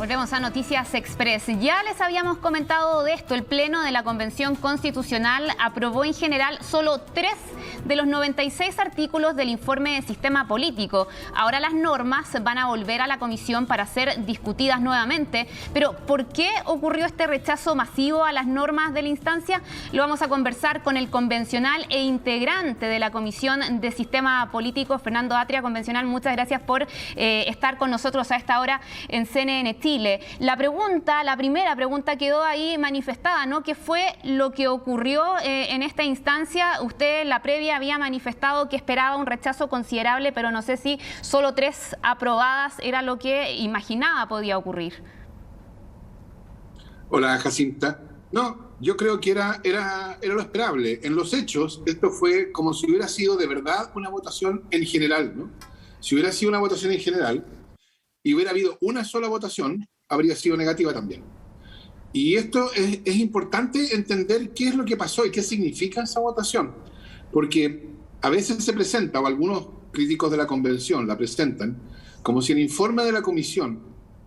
Volvemos a Noticias Express. Ya les habíamos comentado de esto. El Pleno de la Convención Constitucional aprobó en general solo 3 de los 96 artículos del informe de sistema político. Ahora las normas van a volver a la comisión para ser discutidas nuevamente. Pero ¿por qué ocurrió este rechazo masivo a las normas de la instancia? Lo vamos a conversar con el convencional e integrante de la Comisión de Sistema Político, Fernando Atria. Convencional, muchas gracias por estar con nosotros a esta hora en CNN Chile. La primera pregunta quedó ahí manifestada, ¿no? ¿Qué fue lo que ocurrió en esta instancia? Usted en la previa había manifestado que esperaba un rechazo considerable, pero no sé si solo 3 aprobadas era lo que imaginaba podía ocurrir. Hola, Jacinta. No, yo creo que era lo esperable. En los hechos, esto fue como si hubiera sido de verdad una votación en general, ¿no? Si hubiera sido una votación en general y hubiera habido una sola votación, habría sido negativa también. Y esto es importante entender qué es lo que pasó y qué significa esa votación. Porque a veces se presenta, o algunos críticos de la convención la presentan, como si el informe de la comisión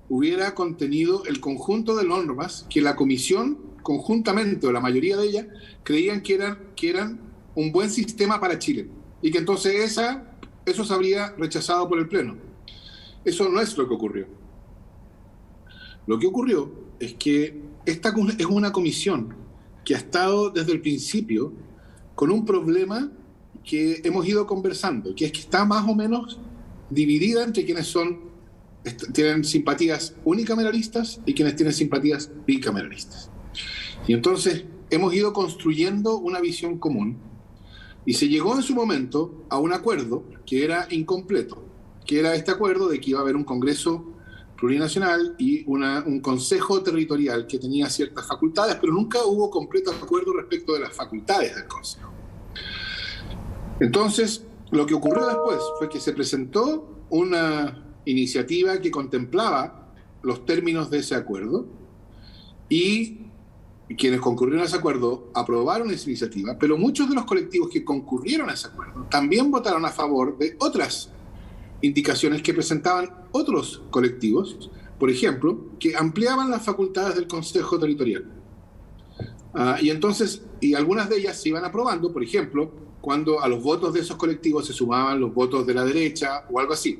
hubiera contenido el conjunto de normas que la comisión, conjuntamente, o la mayoría de ellas, creían que eran un buen sistema para Chile. Y que entonces eso se habría rechazado por el Pleno. Eso no es lo que ocurrió. Lo que ocurrió es que esta es una comisión que ha estado desde el principio con un problema que hemos ido conversando, que es que está más o menos dividida entre quienes tienen simpatías unicameralistas y quienes tienen simpatías bicameralistas. Y entonces hemos ido construyendo una visión común y se llegó en su momento a un acuerdo que era incompleto, que era este acuerdo de que iba a haber un Congreso plurinacional y un Consejo Territorial que tenía ciertas facultades, pero nunca hubo completo acuerdo respecto de las facultades del Consejo. Entonces, lo que ocurrió después fue que se presentó una iniciativa que contemplaba los términos de ese acuerdo y quienes concurrieron a ese acuerdo aprobaron esa iniciativa, pero muchos de los colectivos que concurrieron a ese acuerdo también votaron a favor de otras indicaciones que presentaban otros colectivos, por ejemplo, que ampliaban las facultades del Consejo Territorial. Y algunas de ellas se iban aprobando, por ejemplo, cuando a los votos de esos colectivos se sumaban los votos de la derecha o algo así.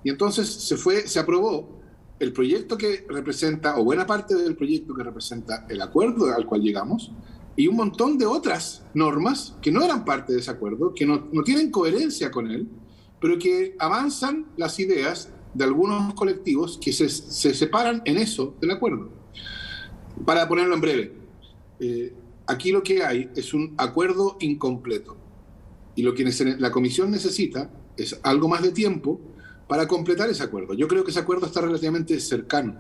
Y entonces se aprobó el proyecto que representa, o buena parte del proyecto que representa el acuerdo al cual llegamos, y un montón de otras normas que no eran parte de ese acuerdo, que no tienen coherencia con él, pero que avanzan las ideas de algunos colectivos que se separan en eso del acuerdo. Para ponerlo en breve, aquí lo que hay es un acuerdo incompleto, y lo que la comisión necesita es algo más de tiempo para completar ese acuerdo. Yo creo que ese acuerdo está relativamente cercano.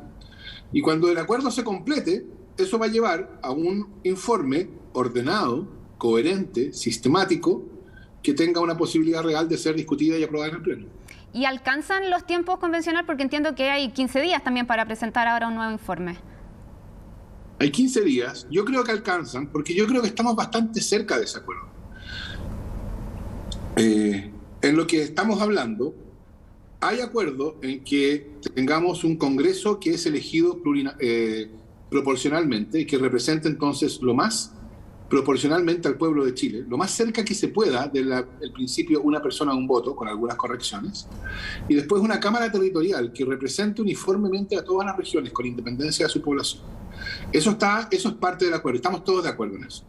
Y cuando el acuerdo se complete, eso va a llevar a un informe ordenado, coherente, sistemático, que tenga una posibilidad real de ser discutida y aprobada en el Pleno. ¿Y alcanzan los tiempos convencional? Porque entiendo que hay 15 días también para presentar ahora un nuevo informe. Hay 15 días. Yo creo que alcanzan, porque yo creo que estamos bastante cerca de ese acuerdo. En lo que estamos hablando, hay acuerdo en que tengamos un Congreso que es elegido proporcionalmente y que represente entonces lo más proporcionalmente al pueblo de Chile, lo más cerca que se pueda del principio una persona un voto, con algunas correcciones, y después una Cámara Territorial que represente uniformemente a todas las regiones con independencia de su población. Eso es parte del acuerdo, estamos todos de acuerdo en eso.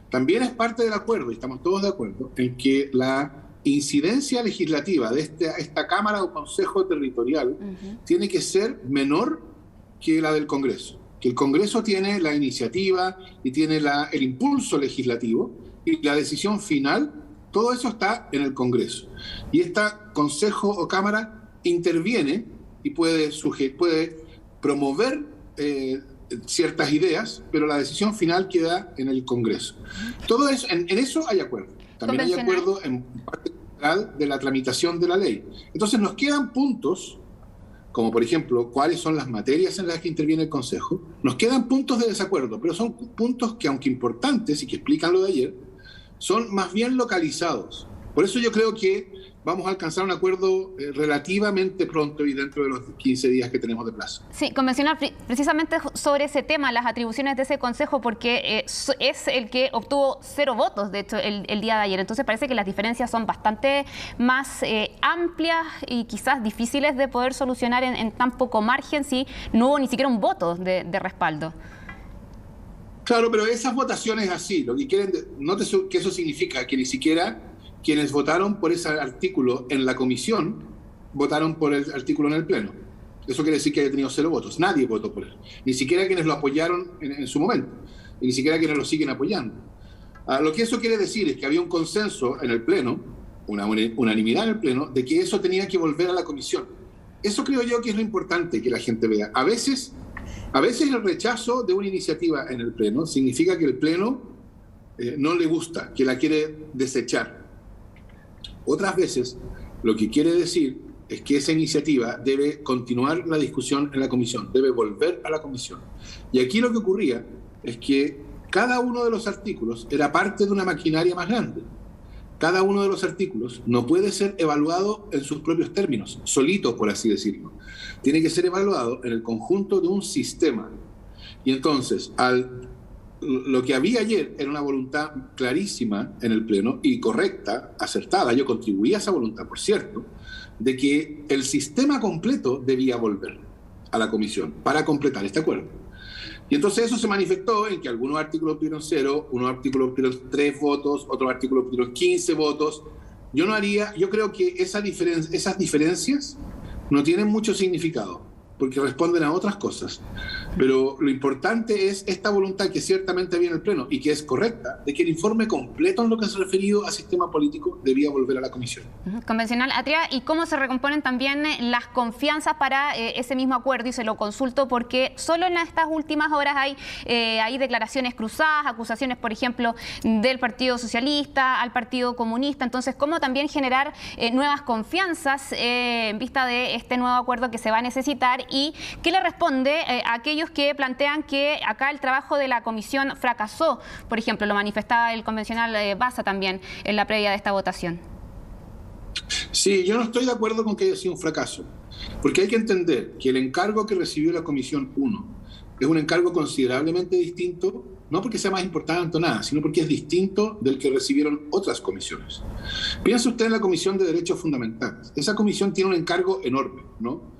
También es parte del acuerdo, y estamos todos de acuerdo, en que la incidencia legislativa de esta Cámara o Consejo Territorial tiene que ser menor que la del Congreso. Que el Congreso tiene la iniciativa y tiene el impulso legislativo y la decisión final, todo eso está en el Congreso. Y este Consejo o Cámara interviene y puede promover ciertas ideas, pero la decisión final queda en el Congreso. Todo eso, en eso hay acuerdo. También hay acuerdo en parte general de la tramitación de la ley. Entonces nos quedan puntos, como por ejemplo, cuáles son las materias en las que interviene el Consejo. Nos quedan puntos de desacuerdo, pero son puntos que, aunque importantes y que explican lo de ayer, son más bien localizados. Por eso yo creo que vamos a alcanzar un acuerdo relativamente pronto y dentro de los 15 días que tenemos de plazo. Sí, convencional, precisamente sobre ese tema, las atribuciones de ese consejo, porque es el que obtuvo 0 votos, de hecho, el día de ayer. Entonces parece que las diferencias son bastante más amplias y quizás difíciles de poder solucionar en tan poco margen si no hubo ni siquiera un voto de respaldo. Claro, pero esas votaciones así, lo que quieren, nótese que eso significa que ni siquiera quienes votaron por ese artículo en la comisión votaron por el artículo en el Pleno. Eso quiere decir que haya tenido 0 votos. Nadie votó por él. Ni siquiera quienes lo apoyaron en su momento. Y ni siquiera quienes lo siguen apoyando. Lo que eso quiere decir es que había un consenso en el Pleno, una unanimidad en el Pleno, de que eso tenía que volver a la comisión. Eso creo yo que es lo importante que la gente vea. A veces el rechazo de una iniciativa en el Pleno significa que el Pleno no le gusta, que la quiere desechar. Otras veces lo que quiere decir es que esa iniciativa debe continuar la discusión en la comisión, debe volver a la comisión. Y aquí lo que ocurría es que cada uno de los artículos era parte de una maquinaria más grande. Cada uno de los artículos no puede ser evaluado en sus propios términos, solito, por así decirlo. Tiene que ser evaluado en el conjunto de un sistema. Y entonces, lo que había ayer era una voluntad clarísima en el Pleno y correcta, acertada. Yo contribuí a esa voluntad, por cierto, de que el sistema completo debía volver a la comisión para completar este acuerdo. Y entonces eso se manifestó en que algunos artículos obtuvieron 0, unos artículos obtuvieron 3 votos, otros artículos obtuvieron 15 votos. Yo creo que esas diferencias no tienen mucho significado, porque responden a otras cosas. Pero lo importante es esta voluntad que ciertamente había en el Pleno y que es correcta, de que el informe completo en lo que se ha referido a sistema político debía volver a la comisión. Convencional, Atria, ¿y cómo se recomponen también las confianzas para ese mismo acuerdo? Y se lo consulto porque solo en estas últimas horas hay declaraciones cruzadas, acusaciones, por ejemplo, del Partido Socialista al Partido Comunista. Entonces, ¿cómo también generar nuevas confianzas en vista de este nuevo acuerdo que se va a necesitar? ¿Y qué le responde a aquellos que plantean que acá el trabajo de la comisión fracasó? Por ejemplo, lo manifestaba el convencional Baza también en la previa de esta votación. Sí, yo no estoy de acuerdo con que haya sido un fracaso, porque hay que entender que el encargo que recibió la Comisión 1 es un encargo considerablemente distinto, no porque sea más importante o nada, sino porque es distinto del que recibieron otras comisiones. Piensa usted en la Comisión de Derechos Fundamentales. Esa comisión tiene un encargo enorme, ¿no?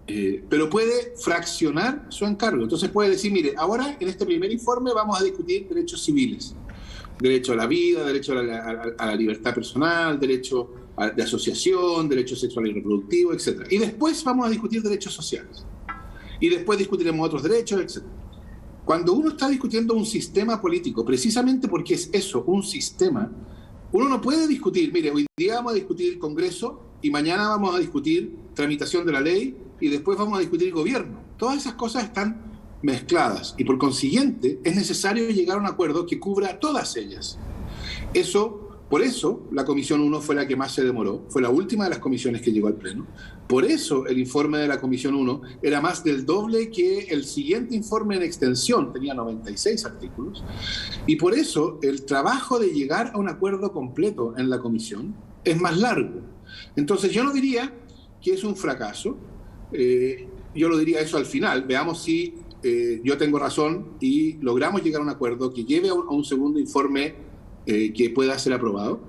Pero puede fraccionar su encargo. Entonces puede decir, mire, ahora en este primer informe vamos a discutir derechos civiles, derecho a la vida, derecho a la libertad personal, derecho de asociación, derecho sexual y reproductivo, etc. Y después vamos a discutir derechos sociales. Y después discutiremos otros derechos, etc. Cuando uno está discutiendo un sistema político, precisamente porque es eso, un sistema, uno no puede discutir, mire, hoy día vamos a discutir Congreso y mañana vamos a discutir tramitación de la ley y después vamos a discutir gobierno. Todas esas cosas están mezcladas y por consiguiente es necesario llegar a un acuerdo que cubra todas ellas. Por eso la Comisión 1 fue la que más se demoró, fue la última de las comisiones que llegó al Pleno. Por eso el informe de la Comisión 1 era más del doble que el siguiente informe en extensión, tenía 96 artículos. Y por eso el trabajo de llegar a un acuerdo completo en la Comisión es más largo. Entonces yo no diría que es un fracaso, yo lo diría eso al final, veamos si yo tengo razón y logramos llegar a un acuerdo que lleve a un segundo informe que pueda ser aprobado.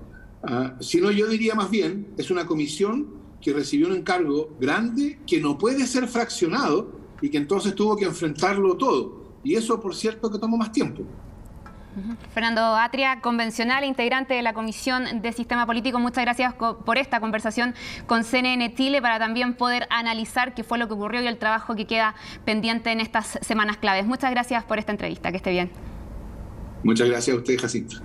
Sino yo diría más bien, es una comisión que recibió un encargo grande que no puede ser fraccionado y que entonces tuvo que enfrentarlo todo. Y eso, por cierto, que tomó más tiempo. Fernando Atria, convencional e integrante de la Comisión de Sistema Político, muchas gracias por esta conversación con CNN Chile para también poder analizar qué fue lo que ocurrió y el trabajo que queda pendiente en estas semanas claves. Muchas gracias por esta entrevista, que esté bien. Muchas gracias a usted, Jacinto.